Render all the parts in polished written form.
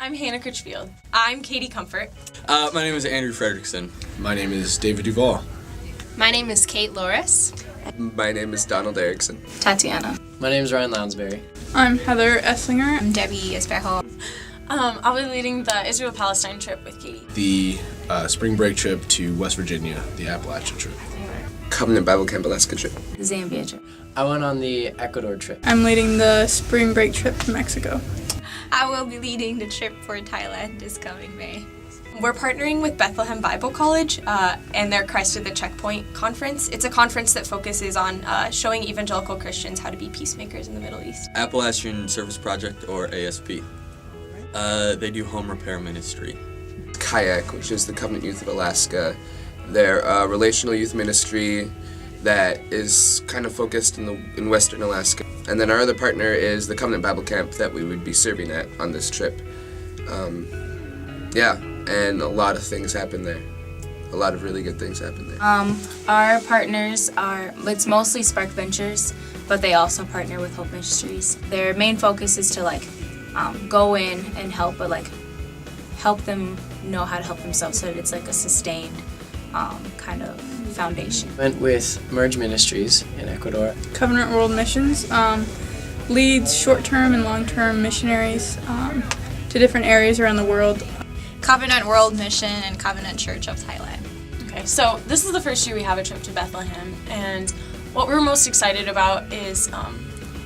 I'm Hannah Critchfield. I'm Katie Comfort. My name is Andrew Fredrickson. My name is David Duvall. My name is Kate Loris. My name is Donald Erickson. Tatiana. My name is Ryan Lounsbury. I'm Heather Esslinger. I'm Debbie Espejo. I'll be leading the Israel-Palestine trip with Katie. The spring break trip to West Virginia, the Appalachia trip. Covenant Bible Camp Alaska trip. The Zambia trip. I went on the Ecuador trip. I'm leading the spring break trip to Mexico. I will be leading the trip for Thailand this coming May. We're partnering with Bethlehem Bible College and their Christ at the Checkpoint conference. It's a conference that focuses on showing evangelical Christians how to be peacemakers in the Middle East. Appalachian Service Project, or ASP. They do home repair ministry. Kayak, which is the Covenant Youth of Alaska. They're a relational youth ministry that is kind of focused in Western Alaska. And then our other partner is the Covenant Bible Camp that we would be serving at on this trip. And a lot of things happen there. A lot of really good things happen there. Our partners it's mostly Spark Ventures, but they also partner with Hope Ministries. Their main focus is to go in and help, but help them know how to help themselves, so that it's a sustained kind of foundation. Went with Merge Ministries in Ecuador. Covenant World Missions leads short-term and long-term missionaries to different areas around the world. Covenant World Mission and Covenant Church of Thailand. Okay, so this is the first year we have a trip to Bethlehem, and what we're most excited about is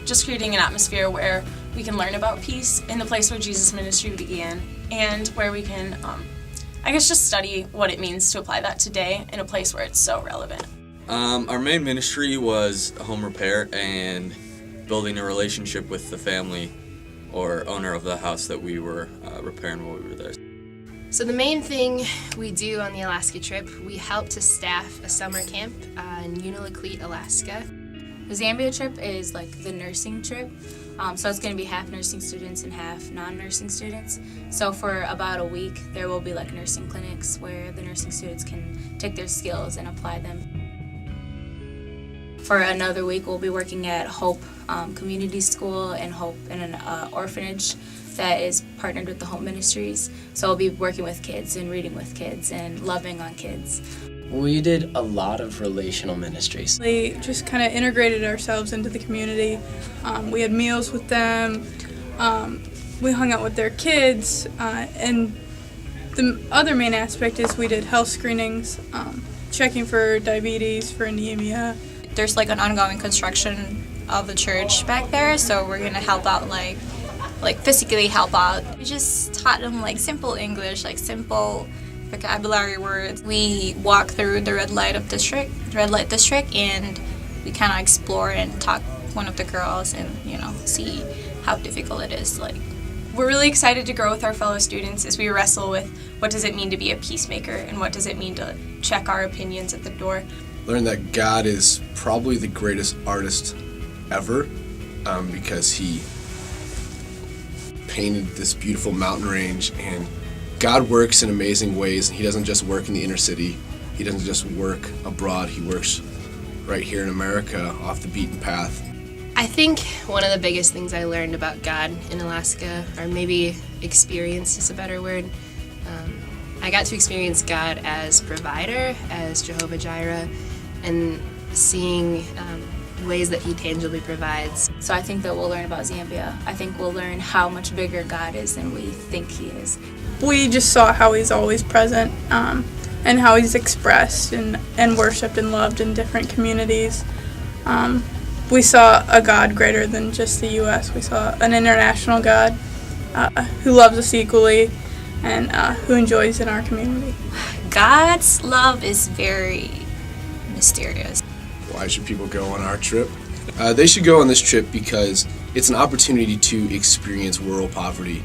just creating an atmosphere where we can learn about peace in the place where Jesus' ministry began, and where we can, just study what it means to apply that today in a place where it's so relevant. Our main ministry was home repair and building a relationship with the family or owner of the house that we were repairing while we were there. So the main thing we do on the Alaska trip, we help to staff a summer camp in Unalakleet, Alaska. The Zambia trip is the nursing trip, so it's going to be half nursing students and half non-nursing students. So for about a week, there will be nursing clinics where the nursing students can take their skills and apply them. For another week, we'll be working at Hope Community School and Hope in an orphanage that is partnered with the Hope Ministries. So we'll be working with kids and reading with kids and loving on kids. We did a lot of relational ministries. We just kind of integrated ourselves into the community. We had meals with them. We hung out with their kids. And the other main aspect is we did health screenings, checking for diabetes, for anemia. There's an ongoing construction of the church back there, so we're going to help out physically help out. We just taught them simple English, simple vocabulary words. We walk through the red light district, and we kind of explore and talk with one of the girls and see how difficult it is. We're really excited to grow with our fellow students as we wrestle with what does it mean to be a peacemaker and what does it mean to check our opinions at the door. Learn that God is probably the greatest artist ever because he painted this beautiful mountain range, and God works in amazing ways. He doesn't just work in the inner city. He doesn't just work abroad. He works right here in America off the beaten path. I think one of the biggest things I learned about God in Alaska, or maybe experience is a better word, I got to experience God as provider, as Jehovah Jireh, and seeing ways that he tangibly provides. So I think that we'll learn about Zambia. I think we'll learn how much bigger God is than we think he is. We just saw how he's always present and how he's expressed and worshipped and loved in different communities. We saw a God greater than just the U.S. We saw an international God who loves us equally and who enjoys in our community. God's love is very mysterious. Why should people go on our trip? They should go on this trip because it's an opportunity to experience rural poverty.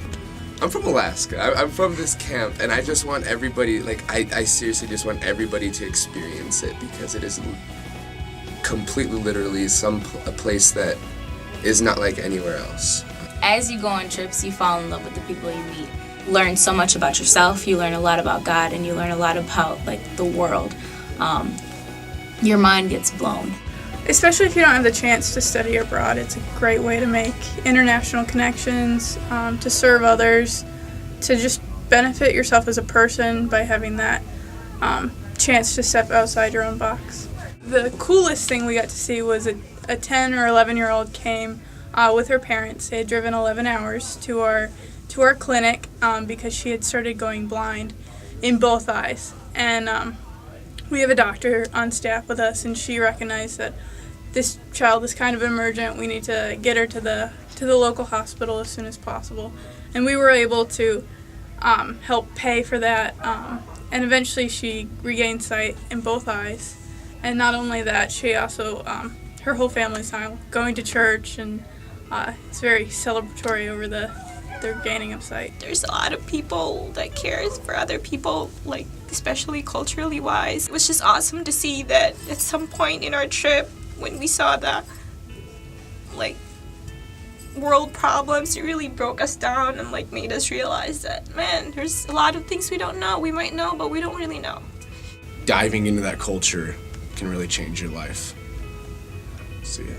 I'm from Alaska. I'm from this camp, and I just want everybody, I seriously just want everybody to experience it because it is completely, literally a place that is not like anywhere else. As you go on trips, you fall in love with the people you meet. Learn so much about yourself, you learn a lot about God, and you learn a lot about the world. Your mind gets blown. Especially if you don't have the chance to study abroad, it's a great way to make international connections, to serve others, to just benefit yourself as a person by having that chance to step outside your own box. The coolest thing we got to see was a 10 or 11-year-old came with her parents. They had driven 11 hours to our clinic because she had started going blind in both eyes. And we have a doctor on staff with us, and she recognized that this child is kind of emergent. We need to get her to the local hospital as soon as possible. And we were able to help pay for that. And eventually she regained sight in both eyes. And not only that, she also, her whole family's now going to church, and it's very celebratory over their gaining of sight. There's a lot of people that cares for other people, like especially culturally wise. It was just awesome to see that at some point in our trip, when we saw the like world problems, it really broke us down and like made us realize that, man, there's a lot of things we don't know. We might know, but we don't really know. Diving into that culture can really change your life. So yeah.